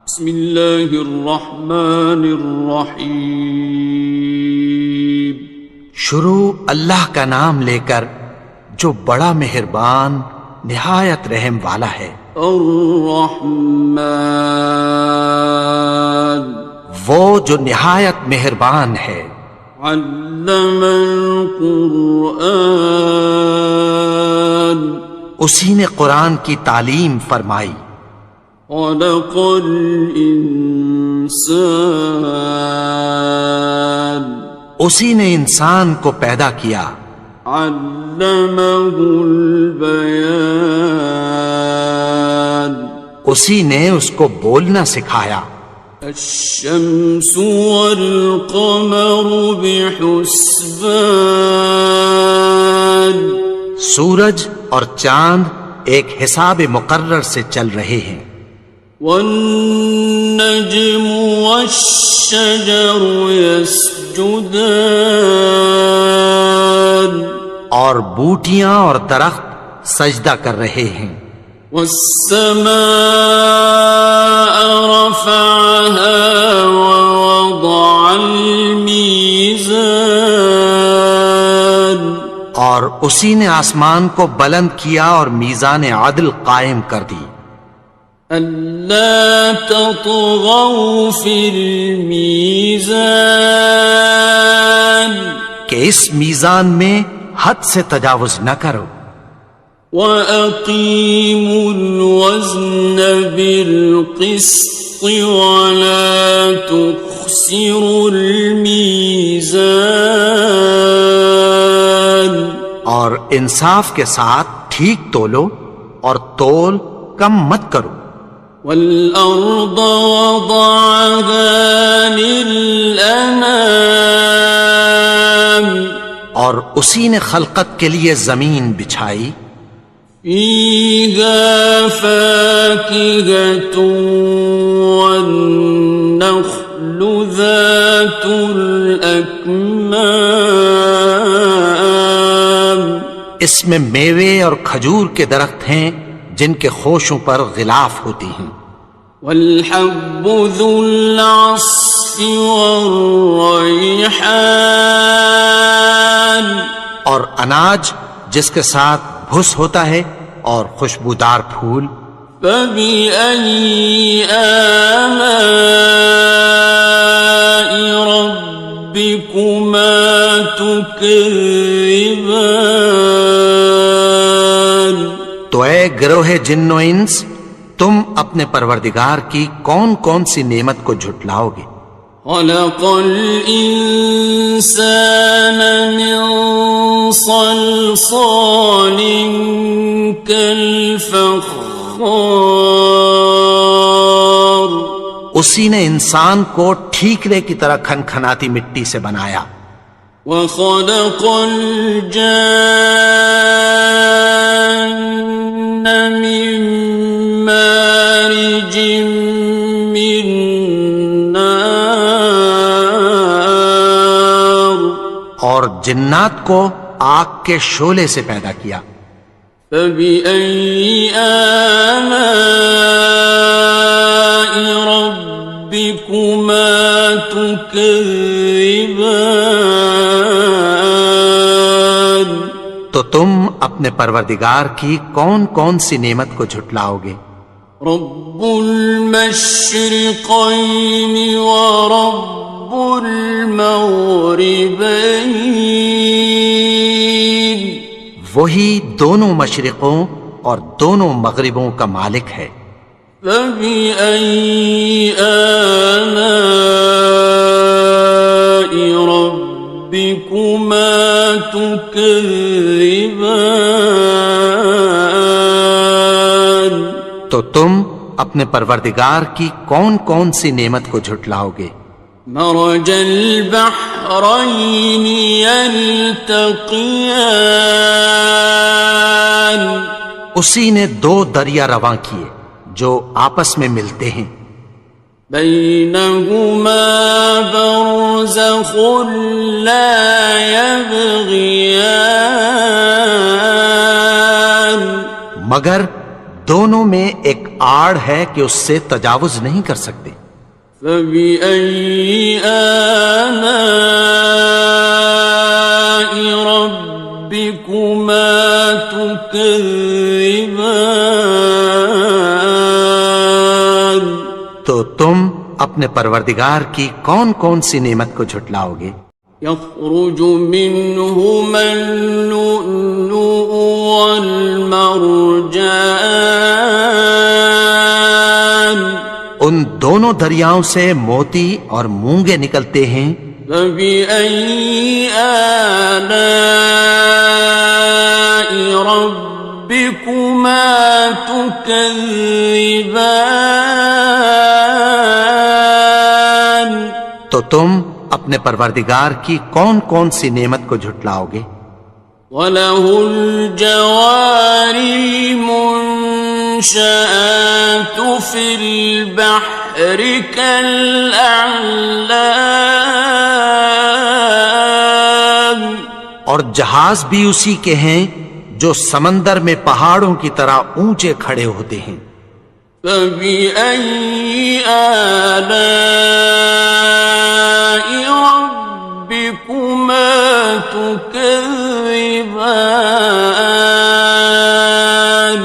بسم اللہ الرحمن الرحیم۔ شروع اللہ کا نام لے کر جو بڑا مہربان نہایت رحم والا ہے۔ الرحمن، وہ جو نہایت مہربان ہے۔ علم القرآن، اسی نے قرآن کی تعلیم فرمائی۔ خلق الانسان، اسی نے انسان کو پیدا کیا۔ علمہ البیان، اسی نے اس کو بولنا سکھایا۔ الشمس والقمر بحسبان، سورج اور چاند ایک حساب مقرر سے چل رہے ہیں۔ والنجم والشجر يسجدان، اور بوٹیاں اور درخت سجدہ کر رہے ہیں۔ والسماء رفعها ووضع الميزان، اور اسی نے آسمان کو بلند کیا اور میزان عدل قائم کر دی۔ أَلَّا تَطْغَوْا فِي الْمِيزَانِ، کہ اس میزان میں حد سے تجاوز نہ کرو۔ وَأَقِيمُوا الْوَزْنَ بِالْقِسْطِ وَلَا تُخْسِرُوا الْمِيزَانَ، اور انصاف کے ساتھ ٹھیک تولو اور تول کم مت کرو۔ وَالْأَرْضَ وَضَعَهَا لِلْأَنَامِ، اور اسی نے خلقت کے لیے زمین بچھائی۔ فِيهَا فَاكِهَةٌ وَالنَّخْلُ ذَاتُ الْأَكْمَامِ، اس میں میوے اور کھجور کے درخت ہیں جن کے خوشوں پر غلاف ہوتی ہیں۔ وَالْحَبُّ ذُو الْعَصْفِ وَالرَّيْحَانِ، اور اناج جس کے ساتھ بھس ہوتا ہے اور خوشبودار پھول۔ فَبِأَيِّ آلَاءِ رَبِّكُمَا تُكَذِّبَانِ، تو اے گروہ جن و انس، تم اپنے پروردگار کی کون کون سی نعمت کو جھٹلاؤ گے؟ خَلَقَ الْإِنسَانَ مِنْ صَلْصَالٍ كَالْفَخَّارِ، اسی نے انسان کو ٹھیکرے کی طرح کھنکھناتی مٹی سے بنایا۔ وَخَلَقَ الْجَانَّ مِن مَّارِجٍ مِّن نَّارٍ، اور جنات کو آگ کے شعلے سے پیدا کیا۔ فَبِأَيِّ آلَاءِ رَبِّكُمَا تُكَذِّبَانِ، تو تم اپنے پروردگار کی کون کون سی نعمت کو جھٹلاؤ گے؟ رب المشرقین ورب المغربین، وہی دونوں مشرقوں اور دونوں مغربوں کا مالک ہے۔ فَبِأَيِّ آلَاءِ رَبِّكُمَا تُكَذِّبَانِ، تو تم اپنے پروردگار کی کون کون سی نعمت کو جھٹلاؤ گے؟ مرج البحرین یلتقیان، اسی نے دو دریا رواں کیے جو آپس میں ملتے ہیں۔ بینہما برزخ لا یبغیان، مگر دونوں میں ایک آڑ ہے کہ اس سے تجاوز نہیں کر سکتے۔ فبأي آلاء ربكما تكذبان؟ تو تم اپنے پروردگار کی کون کون سی نعمت کو جھٹلاؤ گے؟ يخرج منهما اللؤلؤ والمرجان، ان دونوں دریاؤں سے موتی اور مونگے نکلتے ہیں۔ فبأي آلاء ربكما تكذبان؟ تو تم اپنے پروردگار کی کون کون سی نعمت کو جھٹلاؤ گے؟ وَلَهُ الْجَوَارِ الْمُنشَآتُ فِي الْبَحْرِ كَالْأَعْلَامِ، اور جہاز بھی اسی کے ہیں جو سمندر میں پہاڑوں کی طرح اونچے کھڑے ہوتے ہیں۔ فَبِأَيِّ آلَاءِ رَبِّكُمَا تُكَذِّبَانِ؟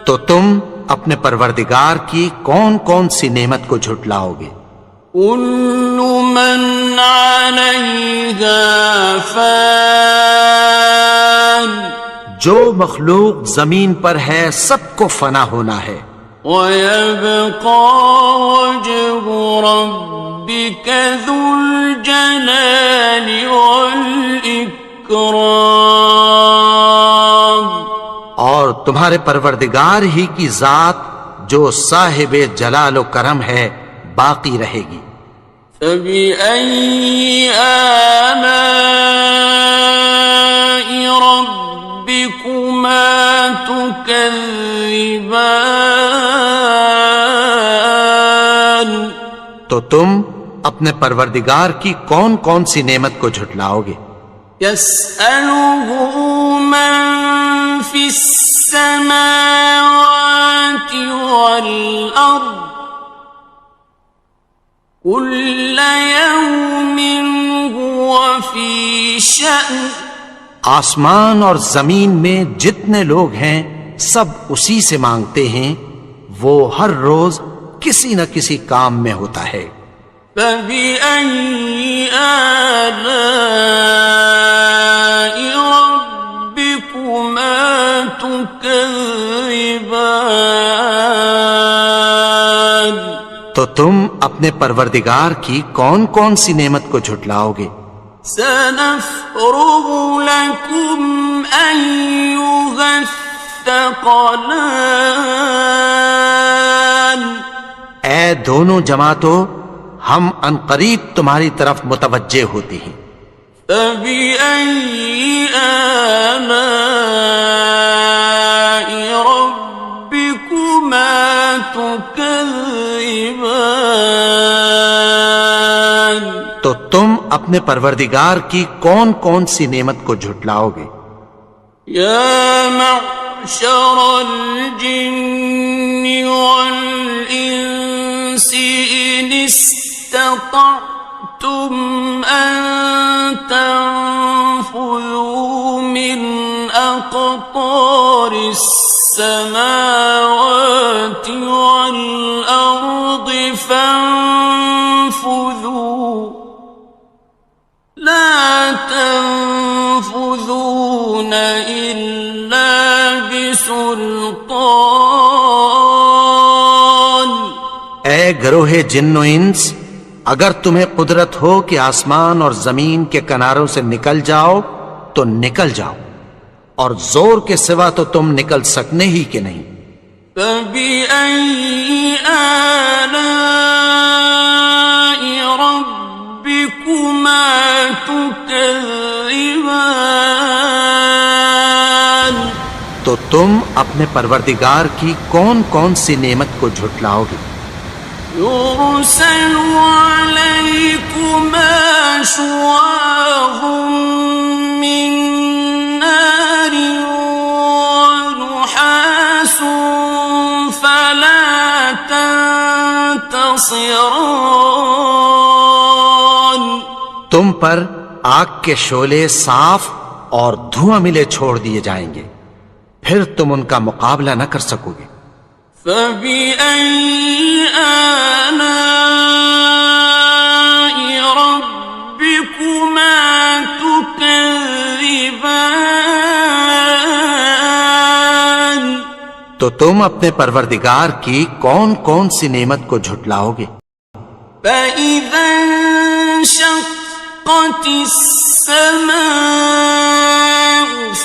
تو تم اپنے پروردگار کی کون کون سی نعمت کو جھٹلاؤ گے؟ كُلُّ مَنْ عَلَيْهَا فَانٍ، جو مخلوق زمین پر ہے سب کو فنا ہونا ہے۔ وَيَبْقَى وَجْهُ رَبِّكَ ذُو الْجَلَالِ وَالْإِكْرَامِ، اور تمہارے پروردگار ہی کی ذات جو صاحب جلال و کرم ہے باقی رہے گی۔ فَبِأَيِّ آلَاءِ رَبِّكُمَا تُكَذِّبَانِ؟ تو تم اپنے پروردگار کی کون کون سی نعمت کو جھٹلاؤ گے؟ يَسْأَلُهُ مَن فِي السَّمَاوَاتِ وَالْأَرْضِ كُلَّ يَوْمٍ هُوَ فِي شَأْنٍ، آسمان اور زمین میں جتنے لوگ ہیں سب اسی سے مانگتے ہیں، وہ ہر روز کسی نہ کسی کام میں ہوتا ہے۔ فَبِأَيِّ آلَاءِ رَبِّكُمَا تُكَذِّبَانِ؟ تو تم اپنے پروردگار کی کون کون سی نعمت کو جھٹلاؤ گے؟ سَنَفْرُغُ لَكُمْ أَيُّهَ الثَّقَلَانِ، اے دونوں جماعتوں، ہم عنقریب تمہاری طرف متوجہ ہوتے ہیں۔ فَبِأَيِّ آلَاءِ رَبِّكُمَا تُكَذِّبَانِ؟ تو تم اپنے پروردگار کی کون کون سی نعمت کو جھٹلاؤ گے؟ يَا مَعْشَرَ الْجِنِّ وَالْإِنسِ إِنِ اسْتَطَعْتُمْ أَن تَنفُذُوا مِنْ أَقْطَارِ السَّمَاوَاتِ وَالْأَرْضِ فَانفُذُوا لَا تَنفُذُونَ إِلَّا بِسُلْطَانٍ۔ اے گروہ جن و انس، اگر تمہیں قدرت ہو کہ آسمان اور زمین کے کناروں سے نکل جاؤ تو نکل جاؤ، اور زور کے سوا تو تم نکل سکنے ہی کہ نہیں۔ فَبِأَيِّ آلَاءِ رَبِّكُمَا تُكَذِّبَانِ؟ تو تم اپنے پروردگار کی کون کون سی نعمت کو جھٹلاؤ گے؟ يُرْسَلُ عَلَيْكُمَا شُوَاظٌ مِّن نَّارٍ وَنُحَاسٌ فَلَا خِصِرَانٍ تم پر آگ کے شعلے صاف اور دھواں ملے چھوڑ دیے جائیں گے، پھر تم ان کا مقابلہ نہ کر سکو گے۔ فَبِأَيِّ آلَاءِ رَبِّكُمَا تُكَذِّبَانِ تو تم اپنے پروردگار کی کون کون سی نعمت کو جھٹلاؤ گے؟ فَإِذَا انشَقَّتِ السَّمَاءُ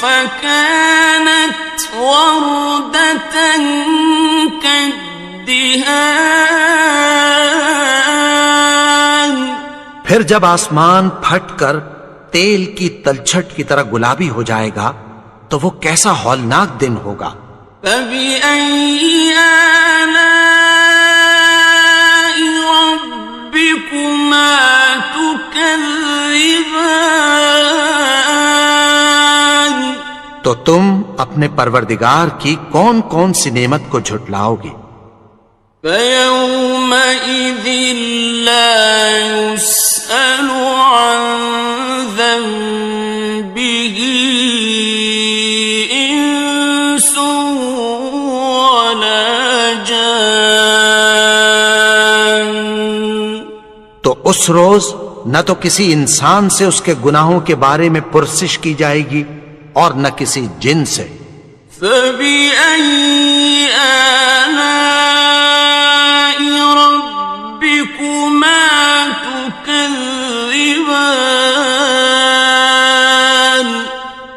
فَكَانَتْ وَرْدَةً كَالدِّهَانِ پھر جب آسمان پھٹ کر تیل کی تلچھٹ کی طرح گلابی ہو جائے گا تو وہ کیسا ہولناک دن ہوگا۔ فَبِأَيِّ آلَاءِ رَبِّكُمَا تُكَذِّبَانِ تو تم اپنے پروردگار کی کون کون سی نعمت کو جھٹلاؤ گے؟ فَيَوْمَئِذٍ لَا يُسْأَلُ عَنْ ذَنبِهِ إِنسٌ وَلَا جَانٌ تو اس روز نہ تو کسی انسان سے اس کے گناہوں کے بارے میں پرسش کی جائے گی اور نہ کسی جن سے۔ فَبِأَيِّ آلَاءِ رَبِّكُمَا تُكَذِّبَانِ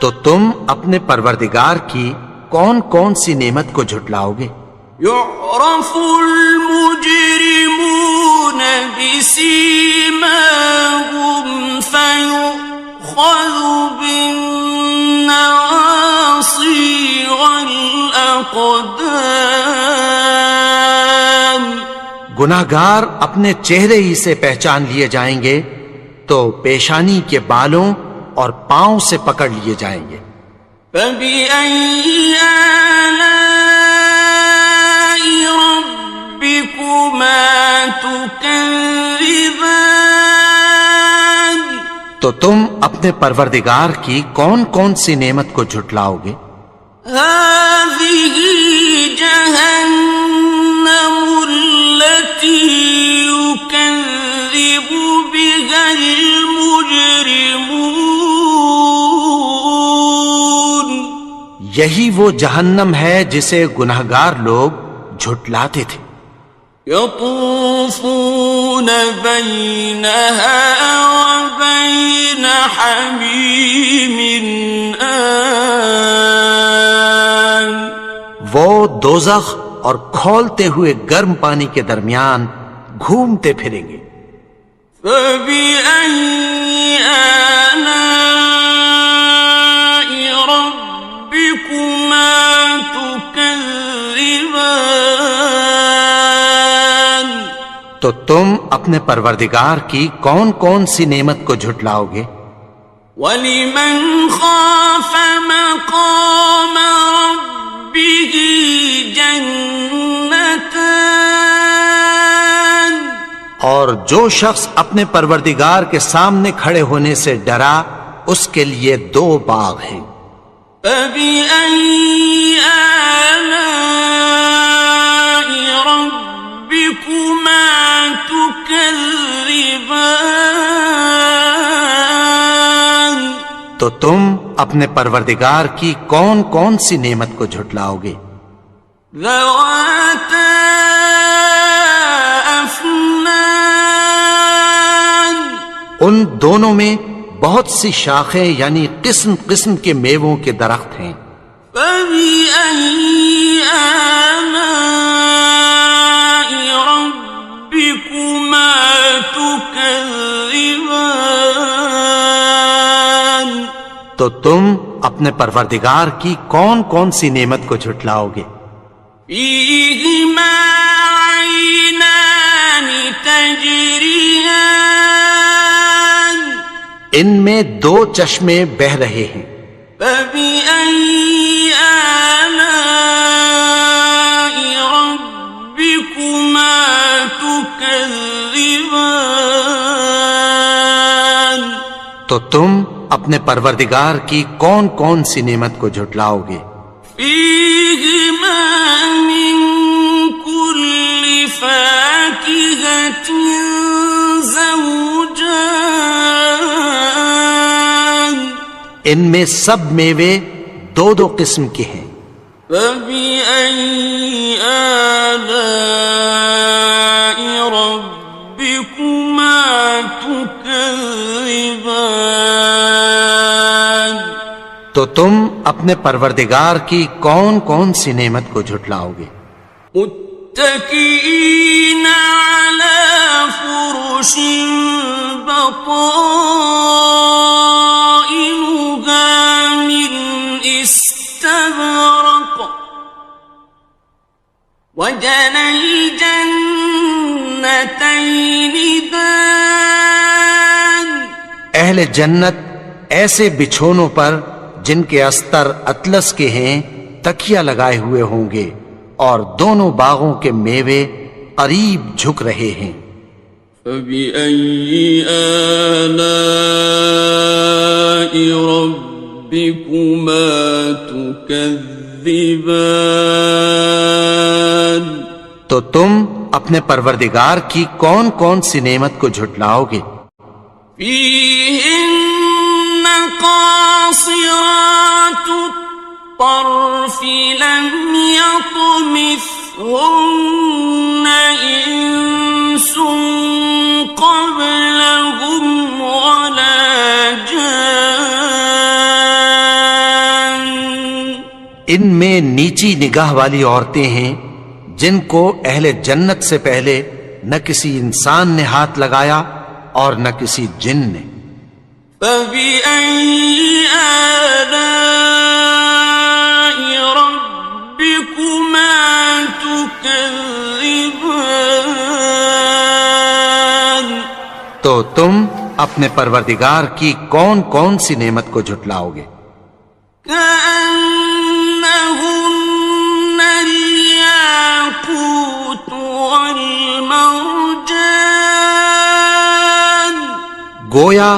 تو تم اپنے پروردگار کی کون کون سی نعمت کو جھٹلاؤ گے؟ يُعْرَفُ الْمُجْرِمُونَ بِسِيمَاهُمْ فَيُؤْخَذُ بِالنَّوَاصِي وَالْأَقْدَامِ گناہگار اپنے چہرے ہی سے پہچان لیے جائیں گے تو پیشانی کے بالوں اور پاؤں سے پکڑ لیے جائیں گے۔ فَبِأَيِّ آلَاءِ رَبِّكُمَا تُكَذِّبَانِ تو تم اپنے پروردگار کی کون کون سی نعمت کو جھٹلاؤ گے؟ هَذِهِ جَهَنَّمُ الَّتِي يُكَذِّبُ بِهَا الْمُجْرِمُونَ یہی وہ جہنم ہے جسے گناہگار لوگ جھٹلاتے تھے۔ يَطُوفُونَ بَيْنَهَا وَبَيْنَ حَمِيمٍ آنٍ وہ دوزخ اور کھولتے ہوئے گرم پانی کے درمیان گھومتے پھریں گے۔ فَبِأَيِّ آلَاءِ رَبِّكُمَا تُكَذِّبَانِ تو تم اپنے پروردگار کی کون کون سی نعمت کو جھٹلاؤ گے؟ وَلِمَنْ خَافَ مَقَامَ رَبِّهِ جَنَّتَانِ اور جو شخص اپنے پروردگار کے سامنے کھڑے ہونے سے ڈرا اس کے لیے 2 باغ ہیں۔ فَبِأَيِّ آلَاءِ رَبِّكُمَا تُكَذِّبَانِ تو تم اپنے پروردگار کی کون کون سی نعمت کو جھٹلاؤ گے؟ ذَوَاتَا أَفْنَانٍ ان دونوں میں بہت سی شاخیں یعنی قسم قسم کے میووں کے درخت ہیں۔ فَبِأَيِّ آلَاءِ رَبِّكُمَا تُكَذِّبَانِ تو تم اپنے پروردگار کی کون کون سی نعمت کو جھٹلاؤ گے؟ فِيهِمَا عَيْنَانِ تَجْرِيَانِ ان میں 2 چشمے بہہ رہے ہیں۔ فَبِأَيِّ آلَاءِ رَبِّكُمَا تُكَذِّبَانِ تكذبان تو تم اپنے پروردگار کی کون کون سی نعمت کو جھٹلاؤ گے؟ فيهما من كل فاكهة زوجان ان میں سب میوے دو دو قسم کے ہیں۔ فبأي آلاء ربكما تكذبان تو تم اپنے پروردگار کی کون کون سی نعمت کو جھٹلاؤ گے؟ متكئين على فرش بطائنها من استبرق وجنى الجنتين دان اہل جنت ایسے بچھونوں پر جن کے استر اطلس کے ہیں تکیہ لگائے ہوئے ہوں گے، اور دونوں باغوں کے میوے قریب جھک رہے ہیں۔ فبأي آلاء ربكما تكذبان تو تم اپنے پروردگار کی کون کون سی نعمت کو جھٹلاؤ گے؟ فيهن قاصرات الطرف لم يطمثهن إنس قبلهم ولا جان ان میں نیچی نگاہ والی عورتیں ہیں جن کو اہل جنت سے پہلے نہ کسی انسان نے ہاتھ لگایا اور نہ کسی جن نے۔ فبأي آلاء ربكما تكذبان تو تم اپنے پروردگار کی کون کون سی نعمت کو جھٹلاؤ گے؟ كأنهن الياقوت والمرجان گویا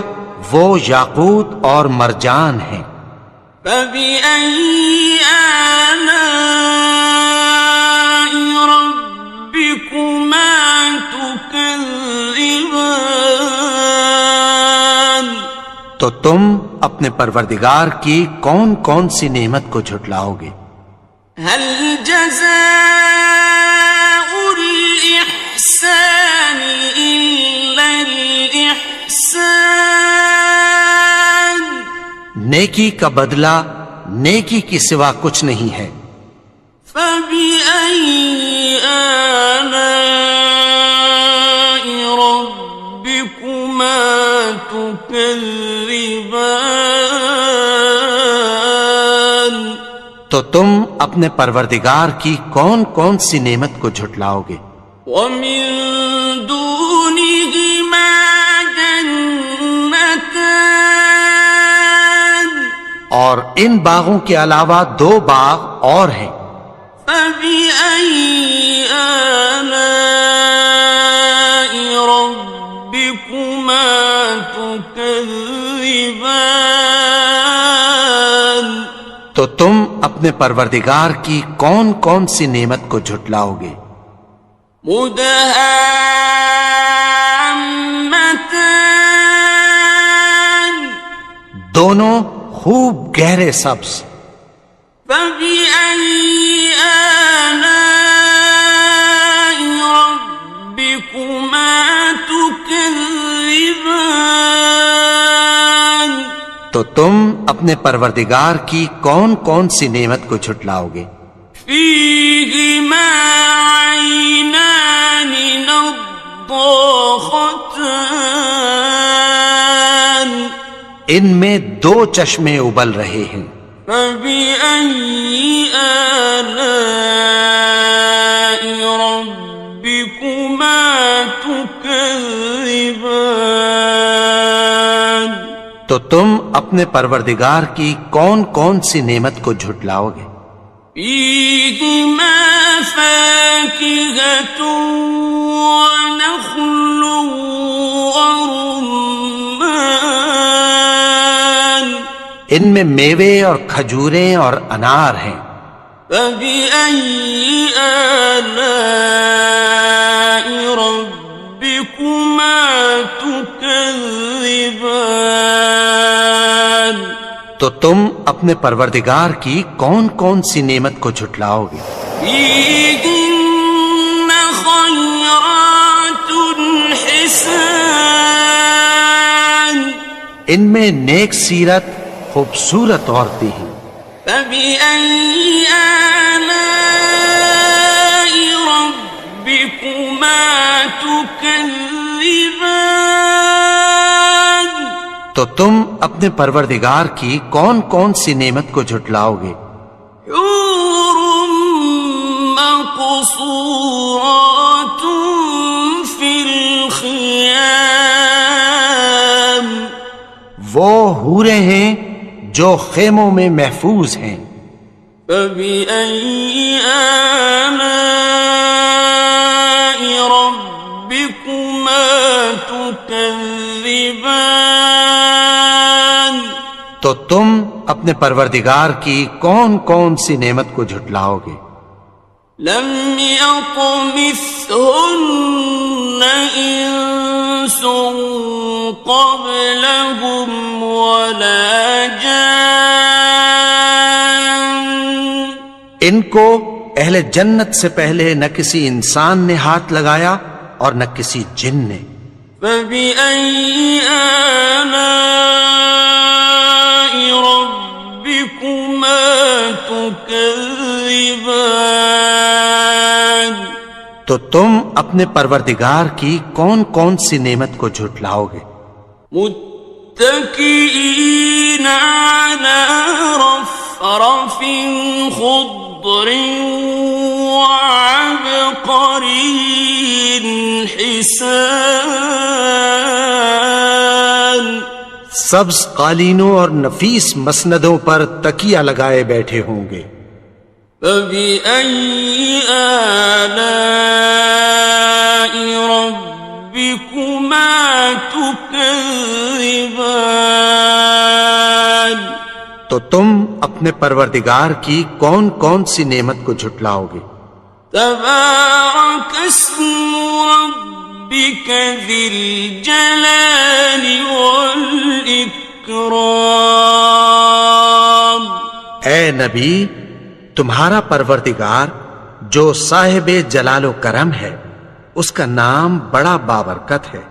وہ یاقوت اور مرجان ہیں۔ فبأي آلاء ربكما تكذبان تو تم اپنے پروردگار کی کون کون سی نعمت کو جھٹلاؤ گے؟ هل جزاء الإحسان إلا الإحسان نیکی کا بدلہ نیکی کی سوا کچھ نہیں ہے۔ فبأي آلاء ربكما تكذبان تو تم اپنے پروردگار کی کون کون سی نعمت کو جھٹلاؤ گے؟ ومن دونهما جنتان اور ان باغوں کے علاوہ دو باغ اور ہیں۔ فبأي آلاء ربكما تكذبان تو تم اپنے پروردگار کی کون کون سی نعمت کو جھٹلاؤ گے؟ مدهامتان دونوں خوب گہرے سبز۔ فبأي آلاء ربكما تكذبان تو تم اپنے پروردگار کی کون کون سی نعمت کو جھٹلاؤ گے؟ فيهما عينان نضاختان ان میں دو چشمے ابل رہے ہیں۔ فبأي آلاء ربكما تكذبان تو تم اپنے پروردگار کی کون کون سی نعمت کو جھٹلاؤ گے؟ فيهما فاكهة ونخل ورمان ان میں میوے اور کھجوریں اور انار ہیں. فبأي آلاء ربكما تكذبان تو تم اپنے پروردگار کی کون کون سی نعمت کو جھٹلاؤ گے؟ فيهن خيرات حسان ان میں نیک سیرت خوبصورت عورتیں ہیں. فبأي آلاء ربكما تكذبان تو تم اپنے پروردگار کی کون کون سی نعمت کو جھٹلاؤ گے؟ حور مقصورات في الخيام وہ حوریں ہیں جو خیموں میں محفوظ ہیں. فبأي آلاء ربكما تكذبان تو تم اپنے پروردگار کی کون کون سی نعمت کو جھٹلاؤ گے؟ لم يطمثهن إنس قبلهم ولا جان ان کو اہل جنت سے پہلے نہ کسی انسان نے ہاتھ لگایا اور نہ کسی جن نے. فبأي آلاء ربكما تكذبان تو تم اپنے پروردگار کی کون کون سی نعمت کو جھٹلاؤ گے؟ متكئين على رفرف خضر وعبقري حسان سبز قالینوں اور نفیس مسندوں پر تکیہ لگائے بیٹھے ہوں گے. فبأي آلاء ربكما تكذبان تو تم اپنے پروردگار کی کون کون سی نعمت کو جھٹلاؤ گے؟ تبارك اسم ربك ذي الجلال والإكرام اے نبی، تمہارا پروردگار جو صاحب جلال و کرم ہے، اس کا نام بڑا بابرکت ہے.